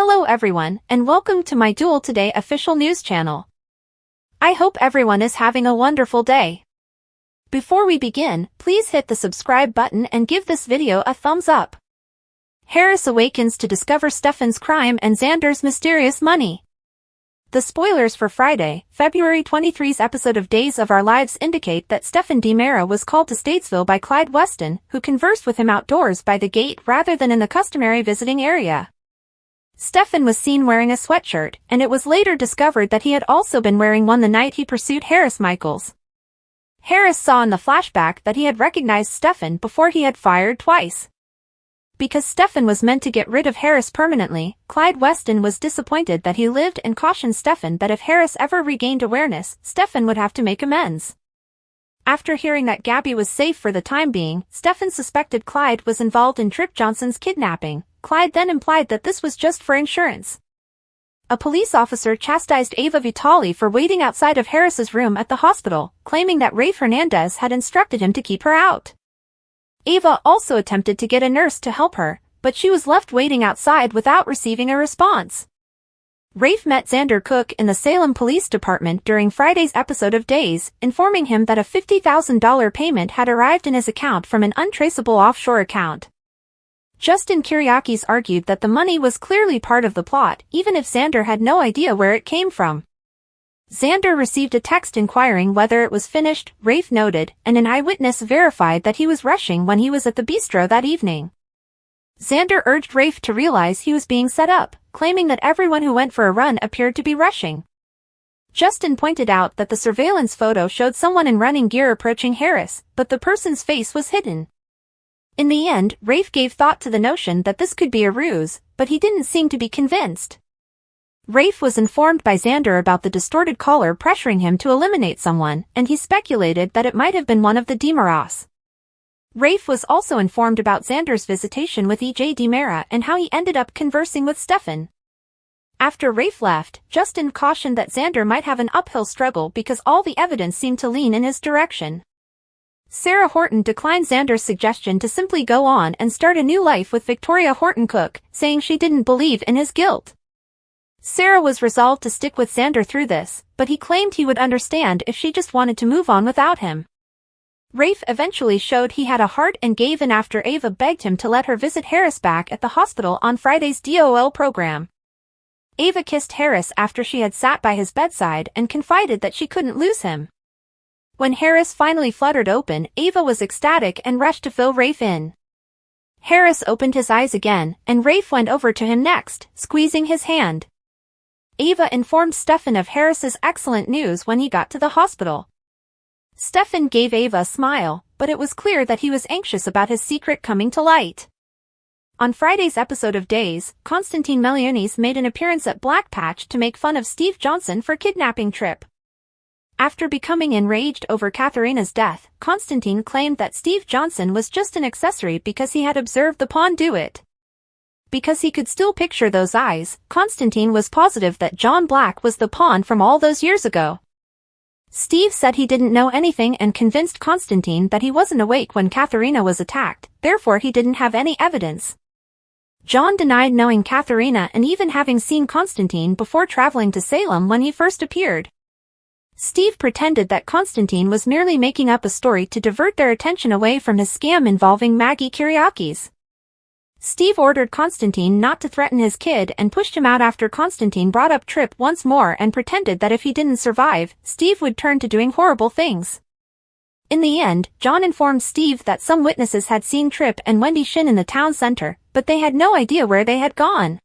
Hello everyone, and welcome to my Duel Today official news channel. I hope everyone is having a wonderful day. Before we begin, please hit the subscribe button and give this video a thumbs up. Harris awakens to discover Stefan's crime and Xander's mysterious money. The spoilers for Friday, February 23's episode of Days of Our Lives indicate that Stefan DiMera was called to Statesville by Clyde Weston, who conversed with him outdoors by the gate rather than in the customary visiting area. Stefan was seen wearing a sweatshirt, and it was later discovered that he had also been wearing one the night he pursued Harris Michaels. Harris saw in the flashback that he had recognized Stefan before he had fired twice. Because Stefan was meant to get rid of Harris permanently, Clyde Weston was disappointed that he lived and cautioned Stefan that if Harris ever regained awareness, Stefan would have to make amends. After hearing that Gabby was safe for the time being, Stefan suspected Clyde was involved in Trip Johnson's kidnapping. Clyde then implied that this was just for insurance. A police officer chastised Ava Vitali for waiting outside of Harris's room at the hospital, claiming that Rafe Hernandez had instructed him to keep her out. Ava also attempted to get a nurse to help her, but she was left waiting outside without receiving a response. Rafe met Xander Cook in the Salem Police Department during Friday's episode of Days, informing him that a $50,000 payment had arrived in his account from an untraceable offshore account. Justin Kiriakis argued that the money was clearly part of the plot, even if Xander had no idea where it came from. Xander received a text inquiring whether it was finished, Rafe noted, and an eyewitness verified that he was rushing when he was at the bistro that evening. Xander urged Rafe to realize he was being set up, claiming that everyone who went for a run appeared to be rushing. Justin pointed out that the surveillance photo showed someone in running gear approaching Harris, but the person's face was hidden. In the end, Rafe gave thought to the notion that this could be a ruse, but he didn't seem to be convinced. Rafe was informed by Xander about the distorted caller pressuring him to eliminate someone, and he speculated that it might have been one of the DiMeras. Rafe was also informed about Xander's visitation with E.J. DiMera and how he ended up conversing with Stefan. After Rafe left, Justin cautioned that Xander might have an uphill struggle because all the evidence seemed to lean in his direction. Sarah Horton declined Xander's suggestion to simply go on and start a new life with Victoria Horton Cook, saying she didn't believe in his guilt. Sarah was resolved to stick with Xander through this, but he claimed he would understand if she just wanted to move on without him. Rafe eventually showed he had a heart and gave in after Ava begged him to let her visit Harris back at the hospital on Friday's DOL program. Ava kissed Harris after she had sat by his bedside and confided that she couldn't lose him. When Harris finally fluttered open, Ava was ecstatic and rushed to fill Rafe in. Harris opened his eyes again, and Rafe went over to him next, squeezing his hand. Ava informed Stefan of Harris's excellent news when he got to the hospital. Stefan gave Ava a smile, but it was clear that he was anxious about his secret coming to light. On Friday's episode of Days, Constantine Melionis made an appearance at Black Patch to make fun of Steve Johnson for kidnapping Trip. After becoming enraged over Katharina's death, Constantine claimed that Steve Johnson was just an accessory because he had observed the pawn do it. Because he could still picture those eyes, Constantine was positive that John Black was the pawn from all those years ago. Steve said he didn't know anything and convinced Constantine that he wasn't awake when Katharina was attacked, therefore he didn't have any evidence. John denied knowing Katharina and even having seen Constantine before traveling to Salem when he first appeared. Steve pretended that Constantine was merely making up a story to divert their attention away from his scam involving Maggie Kiriakis. Steve ordered Constantine not to threaten his kid and pushed him out after Constantine brought up Trip once more and pretended that if he didn't survive, Steve would turn to doing horrible things. In the end, John informed Steve that some witnesses had seen Trip and Wendy Shin in the town center, but they had no idea where they had gone.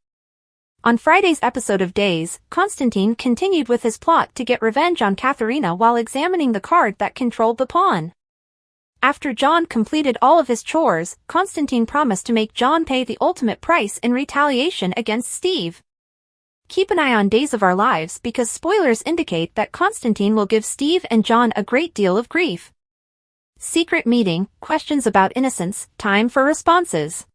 On Friday's episode of Days, Constantine continued with his plot to get revenge on Katharina while examining the card that controlled the pawn. After John completed all of his chores, Constantine promised to make John pay the ultimate price in retaliation against Steve. Keep an eye on Days of Our Lives because spoilers indicate that Constantine will give Steve and John a great deal of grief. Secret meeting, questions about innocence, time for responses.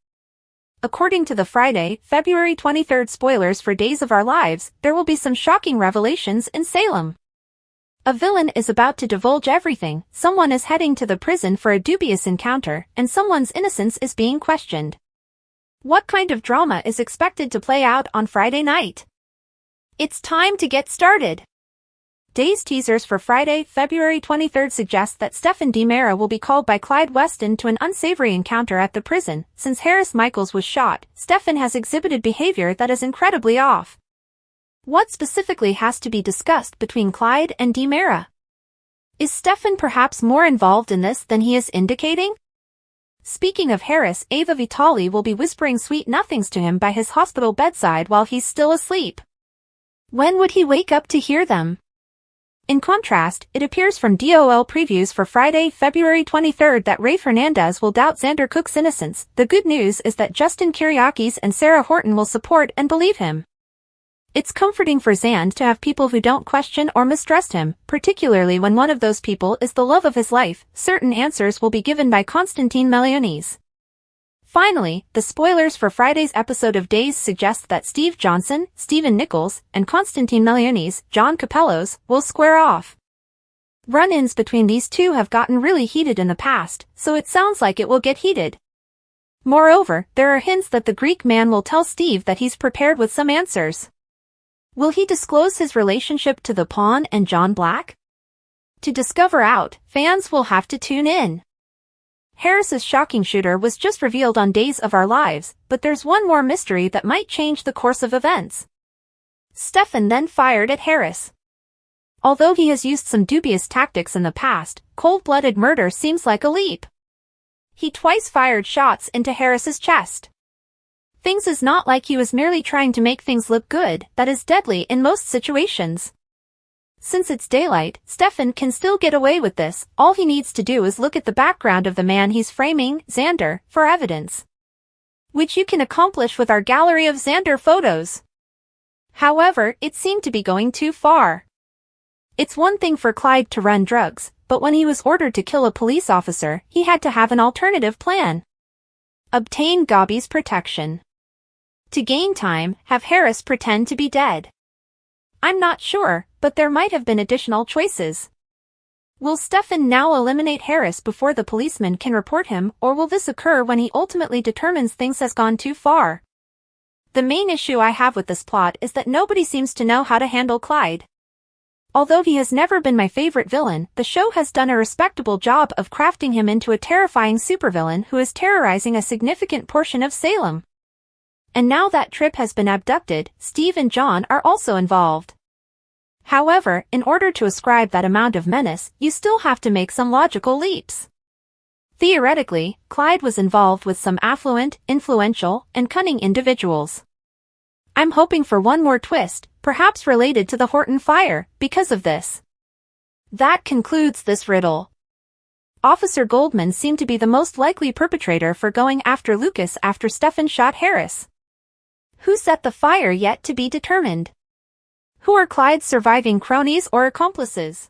According to the Friday, February 23rd spoilers for Days of Our Lives, there will be some shocking revelations in Salem. A villain is about to divulge everything, someone is heading to the prison for a dubious encounter, and someone's innocence is being questioned. What kind of drama is expected to play out on Friday night? It's time to get started. Days teasers for Friday, February 23rd suggest that Stefan DiMera will be called by Clyde Weston to an unsavory encounter at the prison. Since Harris Michaels was shot, Stefan has exhibited behavior that is incredibly off. What specifically has to be discussed between Clyde and DiMera? Is Stefan perhaps more involved in this than he is indicating? Speaking of Harris, Ava Vitali will be whispering sweet nothings to him by his hospital bedside while he's still asleep. When would he wake up to hear them? In contrast, it appears from DOL previews for Friday, February 23rd that Ray Fernandez will doubt Xander Cook's innocence. The good news is that Justin Kiriakis and Sarah Horton will support and believe him. It's comforting for Xand to have people who don't question or mistrust him, particularly when one of those people is the love of his life. Certain answers will be given by Constantine Meliones. Finally, the spoilers for Friday's episode of Days suggest that Steve Johnson, Stephen Nichols, and Constantine Meliones, John Capellos, will square off. Run-ins between these two have gotten really heated in the past, so it sounds like it will get heated. Moreover, there are hints that the Greek man will tell Steve that he's prepared with some answers. Will he disclose his relationship to the Pawn and John Black? To discover out, fans will have to tune in. Harris's shocking shooter was just revealed on Days of Our Lives, but there's one more mystery that might change the course of events. Stefan then fired at Harris. Although he has used some dubious tactics in the past, cold-blooded murder seems like a leap. He twice fired shots into Harris's chest. Things is not like he was merely trying to make things look good, that is deadly in most situations. Since it's daylight, Stefan can still get away with this. All he needs to do is look at the background of the man he's framing, Xander, for evidence. Which you can accomplish with our gallery of Xander photos. However, it seemed to be going too far. It's one thing for Clyde to run drugs, but when he was ordered to kill a police officer, he had to have an alternative plan. Obtain Gobby's protection. To gain time, have Harris pretend to be dead. I'm not sure, but there might have been additional choices. Will Stefan now eliminate Harris before the policeman can report him, or will this occur when he ultimately determines things has gone too far? The main issue I have with this plot is that nobody seems to know how to handle Clyde. Although he has never been my favorite villain, the show has done a respectable job of crafting him into a terrifying supervillain who is terrorizing a significant portion of Salem. And now that Trip has been abducted, Steve and John are also involved. However, in order to ascribe that amount of menace, you still have to make some logical leaps. Theoretically, Clyde was involved with some affluent, influential, and cunning individuals. I'm hoping for one more twist, perhaps related to the Horton fire, because of this. That concludes this riddle. Officer Goldman seemed to be the most likely perpetrator for going after Lucas after Stefan shot Harris. Who set the fire yet to be determined? Who are Clyde's surviving cronies or accomplices?